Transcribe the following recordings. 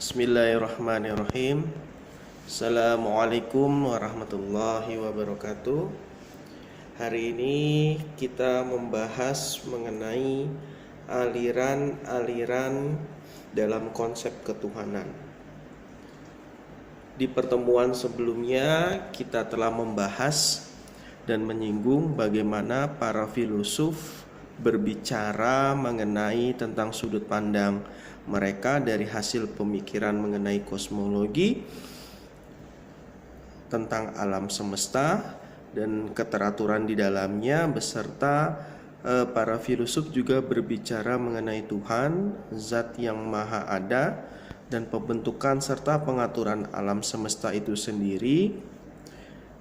Bismillahirrahmanirrahim. Assalamualaikum warahmatullahi wabarakatuh. Hari ini kita membahas mengenai aliran-aliran dalam konsep ketuhanan. Di pertemuan sebelumnya kita telah membahas dan menyinggung bagaimana para filosof berbicara mengenai tentang sudut pandang mereka dari hasil pemikiran mengenai kosmologi, tentang alam semesta dan keteraturan di dalamnya, beserta para filosof juga berbicara mengenai Tuhan, zat yang maha ada, dan pembentukan serta pengaturan alam semesta itu sendiri.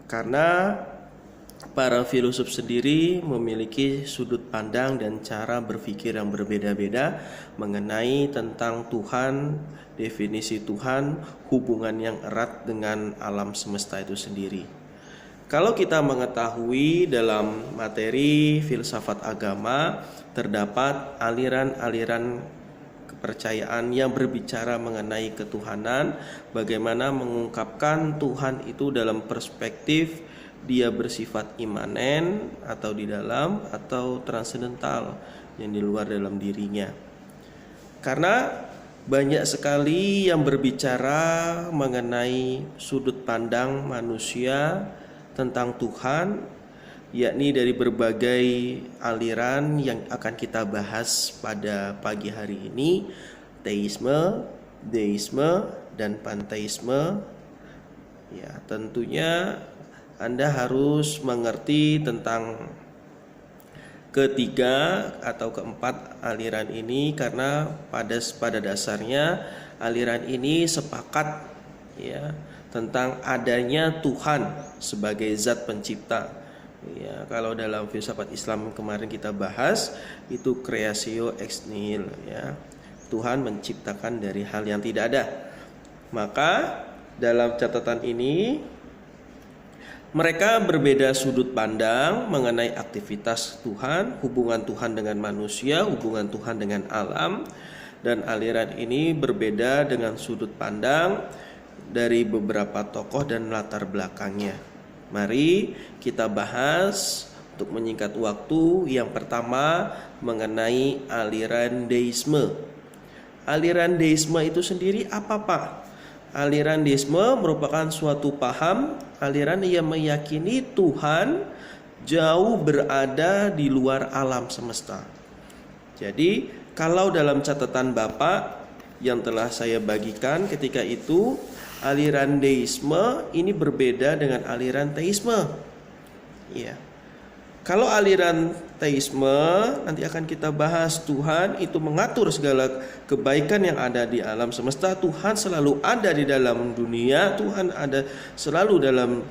Karena para filosof sendiri memiliki sudut pandang dan cara berpikir yang berbeda-beda mengenai tentang Tuhan, definisi Tuhan, hubungan yang erat dengan alam semesta itu sendiri. Kalau kita mengetahui dalam materi filsafat agama terdapat aliran-aliran kepercayaan yang berbicara mengenai ketuhanan, bagaimana mengungkapkan Tuhan itu dalam perspektif dia bersifat imanen atau di dalam atau transendental yang di luar dalam dirinya. Karena banyak sekali yang berbicara mengenai sudut pandang manusia tentang Tuhan, yakni dari berbagai aliran yang akan kita bahas pada pagi hari ini: teisme, deisme, dan panteisme. Ya, tentunya Anda harus mengerti tentang ketiga atau keempat aliran ini, karena pada dasarnya aliran ini sepakat ya tentang adanya Tuhan sebagai zat pencipta. Ya, kalau dalam filsafat Islam kemarin kita bahas itu creatio ex nihil, ya. Tuhan menciptakan dari hal yang tidak ada. Maka dalam catatan ini mereka berbeda sudut pandang mengenai aktivitas Tuhan, hubungan Tuhan dengan manusia, hubungan Tuhan dengan alam. Dan aliran ini berbeda dengan sudut pandang dari beberapa tokoh dan latar belakangnya. Mari kita bahas untuk menyingkat waktu. Yang pertama mengenai aliran deisme. Aliran deisme itu sendiri apa, Pak? Aliran deisme merupakan suatu paham aliran yang meyakini Tuhan jauh berada di luar alam semesta. Jadi kalau dalam catatan Bapak yang telah saya bagikan ketika itu, aliran deisme ini berbeda dengan aliran teisme. Ya. Kalau aliran teisme nanti akan kita bahas, Tuhan itu mengatur segala kebaikan yang ada di alam semesta. Tuhan selalu ada di dalam dunia, Tuhan ada selalu dalam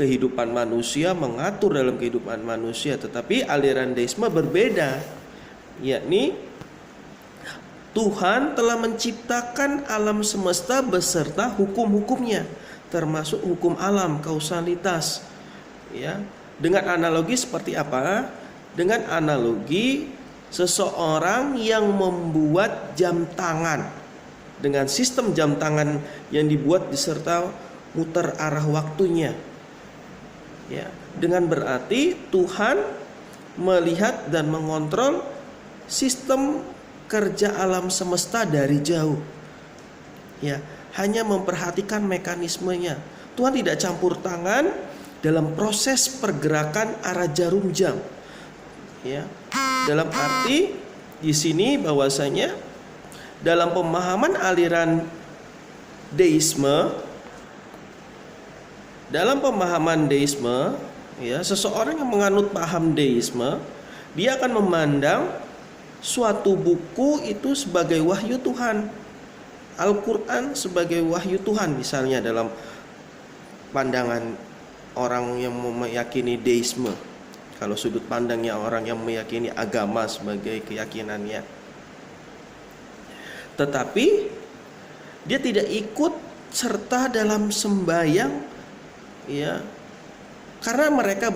kehidupan manusia, mengatur dalam kehidupan manusia. Tetapi aliran deisme berbeda, yakni Tuhan telah menciptakan alam semesta beserta hukum-hukumnya, termasuk hukum alam, kausalitas. Ya. Dengan analogi seperti apa? Dengan analogi seseorang yang membuat jam tangan dengan sistem jam tangan yang dibuat diserta muter arah waktunya. Ya, dengan berarti Tuhan melihat dan mengontrol sistem kerja alam semesta dari jauh. Ya, hanya memperhatikan mekanismenya. Tuhan tidak campur tangan dalam proses pergerakan arah jarum jam. Ya. Dalam arti di sini bahwasanya dalam pemahaman aliran deisme, ya, seseorang yang menganut paham deisme, dia akan memandang suatu buku itu sebagai wahyu Tuhan. Al-Quran sebagai wahyu Tuhan, misalnya dalam pandangan orang yang meyakini deisme. Kalau sudut pandangnya orang yang meyakini agama sebagai keyakinannya. Tetapi dia tidak ikut serta dalam sembahyang, ya. Karena mereka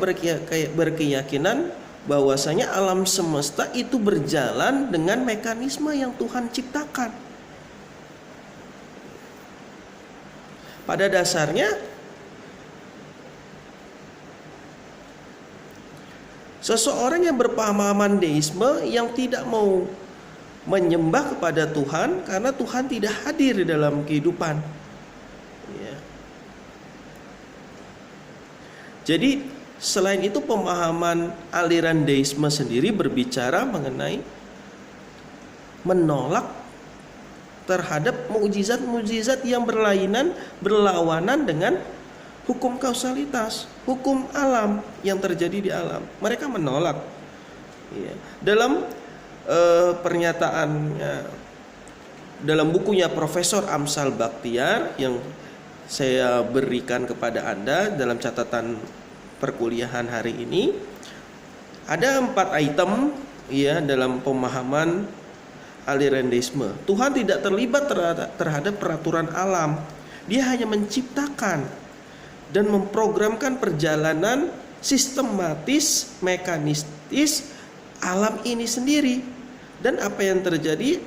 berkeyakinan bahwasanya alam semesta itu berjalan dengan mekanisme yang Tuhan ciptakan. pada dasarnya seseorang yang berpemahaman deisme yang tidak mau menyembah kepada Tuhan karena Tuhan tidak hadir di dalam kehidupan. Ya. Jadi selain itu pemahaman aliran deisme sendiri berbicara mengenai menolak terhadap mukjizat-mukjizat yang berlawanan dengan hukum kausalitas, hukum alam yang terjadi di alam. Mereka menolak. Ya. Dalam pernyataannya dalam bukunya Profesor Amsal Bakhtiar yang saya berikan kepada Anda dalam catatan perkuliahan hari ini, ada 4 item ya dalam pemahaman aliran deisme. Tuhan tidak terlibat terhadap peraturan alam. Dia hanya menciptakan dan memprogramkan perjalanan sistematis, mekanistis alam ini sendiri. Dan apa yang terjadi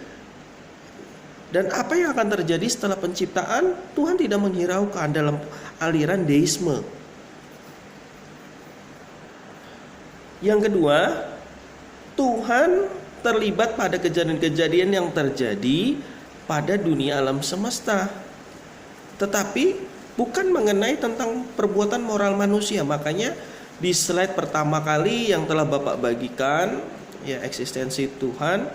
dan apa yang akan terjadi setelah penciptaan, Tuhan tidak menghiraukan dalam aliran deisme. Yang kedua, Tuhan terlibat pada kejadian-kejadian yang terjadi pada dunia alam semesta, tetapi bukan mengenai tentang perbuatan moral manusia. Makanya di slide pertama kali yang telah Bapak bagikan, ya, eksistensi Tuhan,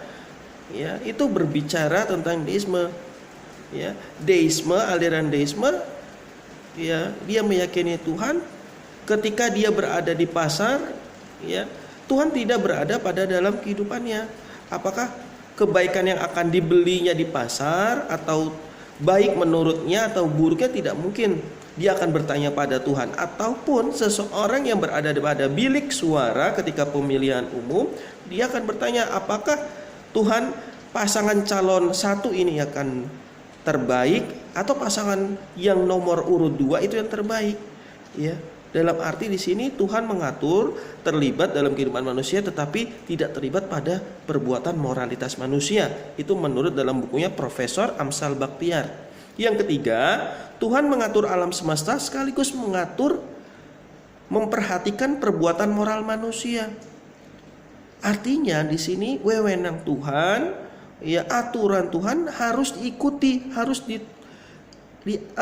ya, itu berbicara tentang deisme. Ya, deisme, aliran deisme, ya, dia meyakini Tuhan ketika dia berada di pasar, ya, Tuhan tidak berada pada dalam kehidupannya. Apakah kebaikan yang akan dibelinya di pasar atau baik menurutnya atau buruknya, tidak mungkin dia akan bertanya pada Tuhan. Ataupun seseorang yang berada pada bilik suara ketika pemilihan umum, dia akan bertanya apakah Tuhan pasangan calon 1 ini akan terbaik atau pasangan yang nomor urut 2 itu yang terbaik. Ya, dalam arti di sini Tuhan mengatur, terlibat dalam kehidupan manusia tetapi tidak terlibat pada perbuatan moralitas manusia. Itu menurut dalam bukunya Profesor Amsal Bakhtiar. Yang ketiga, Tuhan mengatur alam semesta sekaligus memperhatikan perbuatan moral manusia. Artinya di sini wewenang Tuhan, ya, aturan Tuhan harus diikuti, harus dipahami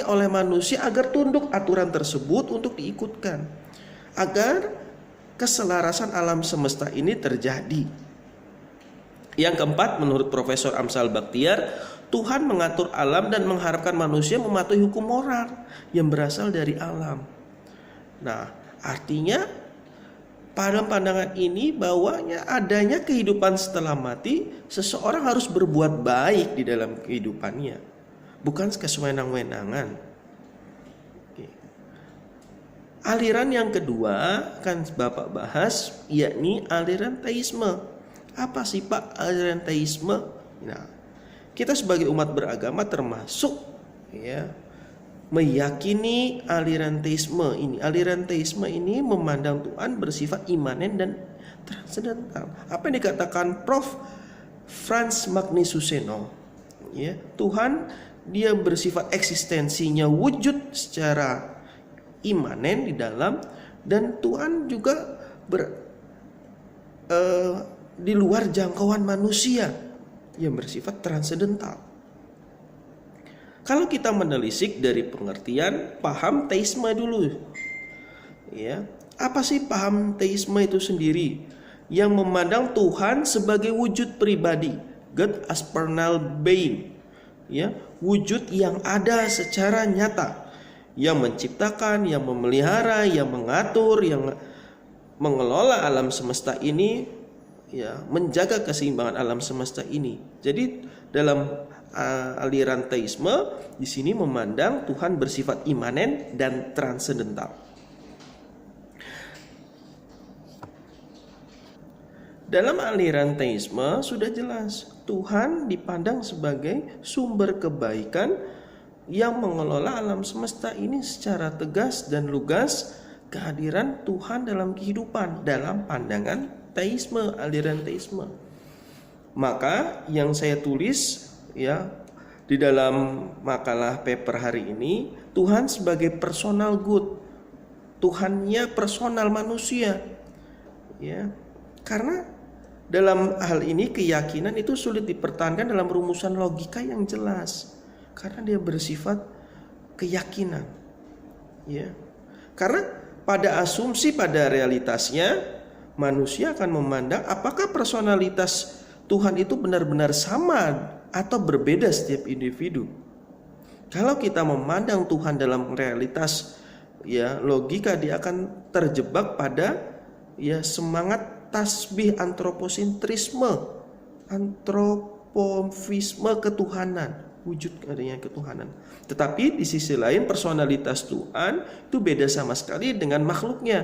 oleh manusia agar tunduk aturan tersebut untuk diikutkan, agar keselarasan alam semesta ini terjadi. Yang keempat, menurut Profesor Amsal Bakhtiar, Tuhan mengatur alam dan mengharapkan manusia mematuhi hukum moral yang berasal dari alam. Nah, artinya pada pandangan ini bahwanya adanya kehidupan setelah mati, seseorang harus berbuat baik di dalam kehidupannya, bukan kesewenang-wenangan. Aliran yang kedua kan Bapak bahas, yakni aliran teisme. Apa sih Pak aliran teisme? Nah, kita sebagai umat beragama termasuk, ya, meyakini aliran teisme ini. Aliran teisme ini memandang Tuhan bersifat imanen dan transendental. Apa yang dikatakan Prof. Franz Magnisuseno, ya, Tuhan dia bersifat eksistensinya wujud secara imanen di dalam, dan Tuhan juga di luar jangkauan manusia yang bersifat transendental. Kalau kita menelisik dari pengertian paham teisme dulu, ya, apa sih paham teisme itu sendiri? Yang memandang Tuhan sebagai wujud pribadi, God as personal being, ya, wujud yang ada secara nyata, yang menciptakan, yang memelihara, yang mengatur, yang mengelola alam semesta ini, ya, menjaga keseimbangan alam semesta ini. Jadi dalam aliran teisme di sini memandang Tuhan bersifat imanen dan transendental. Dalam aliran teisme sudah jelas Tuhan dipandang sebagai sumber kebaikan yang mengelola alam semesta ini secara tegas dan lugas. Kehadiran Tuhan dalam kehidupan dalam pandangan teisme, aliran teisme. Maka yang saya tulis, ya, di dalam makalah paper hari ini, Tuhan sebagai personal good. Tuhannya personal manusia. Ya. Karena dalam hal ini keyakinan itu sulit dipertahankan dalam rumusan logika yang jelas. Karena dia bersifat keyakinan. Ya. Karena pada asumsi, pada realitasnya, manusia akan memandang apakah personalitas Tuhan itu benar-benar sama atau berbeda setiap individu. Kalau kita memandang Tuhan dalam realitas ya logika, dia akan terjebak pada ya semangat tasbih antropomorfisme ketuhanan, wujud adanya ketuhanan. Tetapi di sisi lain personalitas Tuhan itu beda sama sekali dengan makhluknya.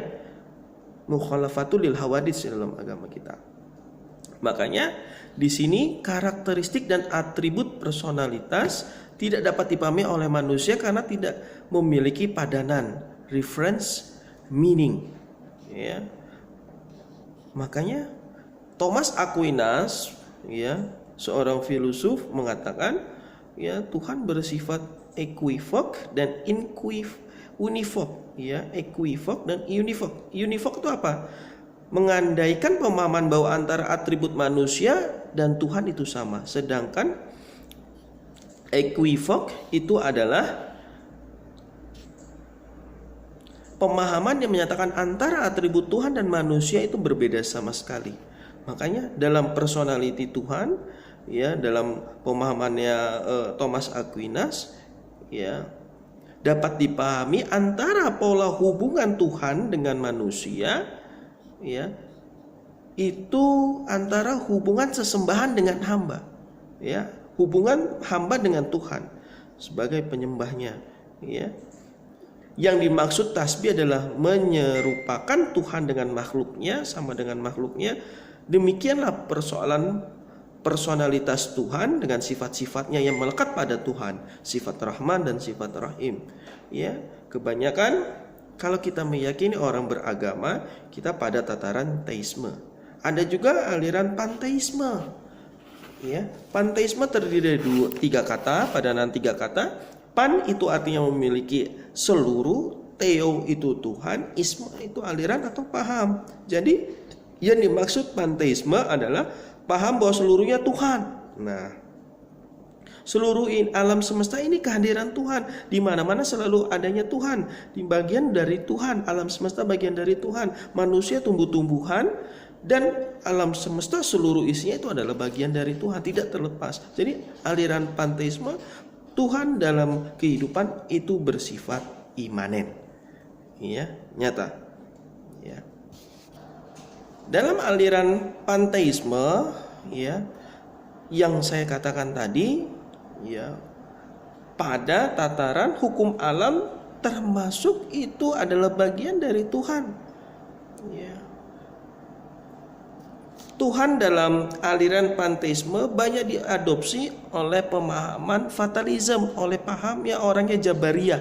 Mukhalafatul lil hawadits dalam agama kita. Makanya di sini karakteristik dan atribut personalitas tidak dapat dipahami oleh manusia karena tidak memiliki padanan, reference, meaning. Ya. Makanya Thomas Aquinas, ya, seorang filosof mengatakan, ya, Tuhan bersifat equivoc dan univoc, ya, equivoc dan univoc. Univoc itu apa? Mengandaikan pemahaman bahwa antara atribut manusia dan Tuhan itu sama. Sedangkan equivoc itu adalah pemahaman yang menyatakan antara atribut Tuhan dan manusia itu berbeda sama sekali. Makanya dalam personality Tuhan, ya, dalam pemahamannya Thomas Aquinas, ya, dapat dipahami antara pola hubungan Tuhan dengan manusia, ya, itu antara hubungan sesembahan dengan hamba, ya, hubungan hamba dengan Tuhan sebagai penyembahnya, ya. Yang dimaksud tasbih adalah menyerupakan Tuhan dengan makhluknya, sama dengan makhluknya. Demikianlah persoalan personalitas Tuhan dengan sifat-sifatnya yang melekat pada Tuhan, sifat Rahman dan sifat Rahim. Ya, kebanyakan kalau kita meyakini orang beragama, kita pada tataran teisme. Ada juga aliran panteisme. Ya, panteisme terdiri dari tiga kata, padanan tiga kata. Pan itu artinya memiliki seluruh, theo itu Tuhan, isme itu aliran atau paham. Jadi yang dimaksud panteisme adalah paham bahwa seluruhnya Tuhan. Nah, seluruh alam semesta ini kehadiran Tuhan. Di mana-mana selalu adanya Tuhan. Di bagian dari Tuhan, alam semesta bagian dari Tuhan. Manusia tumbuh-tumbuhan dan alam semesta seluruh isinya itu adalah bagian dari Tuhan, tidak terlepas. Jadi aliran panteisme, Tuhan dalam kehidupan itu bersifat imanen, ya, nyata, ya. Dalam aliran panteisme, ya, yang saya katakan tadi, ya, pada tataran hukum alam termasuk itu adalah bagian dari Tuhan, ya. Tuhan dalam aliran panteisme banyak diadopsi oleh pemahaman fatalism, oleh pahamnya orangnya Jabariyah.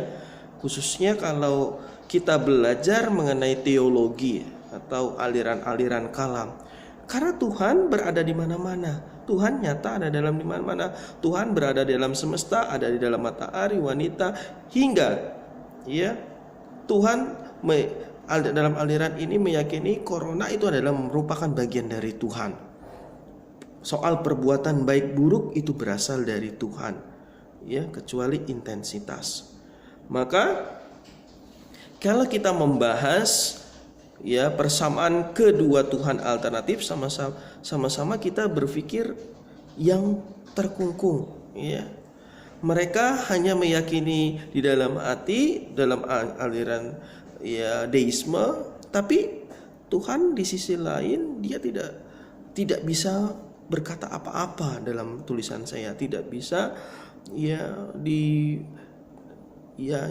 Khususnya kalau kita belajar mengenai teologi atau aliran-aliran kalam. Karena Tuhan berada di mana-mana. Tuhan nyata ada dalam di mana-mana. Tuhan berada di dalam semesta, ada di dalam matahari, wanita, hingga, ya, Tuhan dalam aliran ini meyakini corona itu adalah merupakan bagian dari Tuhan. Soal perbuatan baik buruk itu berasal dari Tuhan, ya, kecuali intensitas. Maka kalau kita membahas, ya, persamaan kedua Tuhan alternatif, sama-sama kita berpikir yang terkungkung, ya. Mereka hanya meyakini di dalam hati, dalam aliran, ya, deisme, tapi Tuhan di sisi lain dia tidak bisa berkata apa-apa dalam tulisan saya, tidak bisa, ya,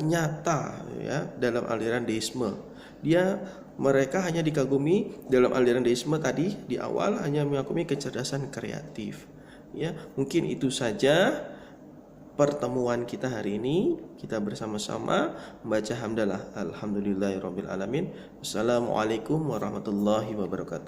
nyata, ya, dalam aliran deisme. Mereka hanya dikagumi dalam aliran deisme tadi di awal, hanya mengagumi kecerdasan kreatif, ya. Mungkin itu saja pertemuan kita hari ini. Kita bersama-sama membaca hamdalah. Alhamdulillahirabbil alamin. Wassalamualaikum warahmatullahi wabarakatuh.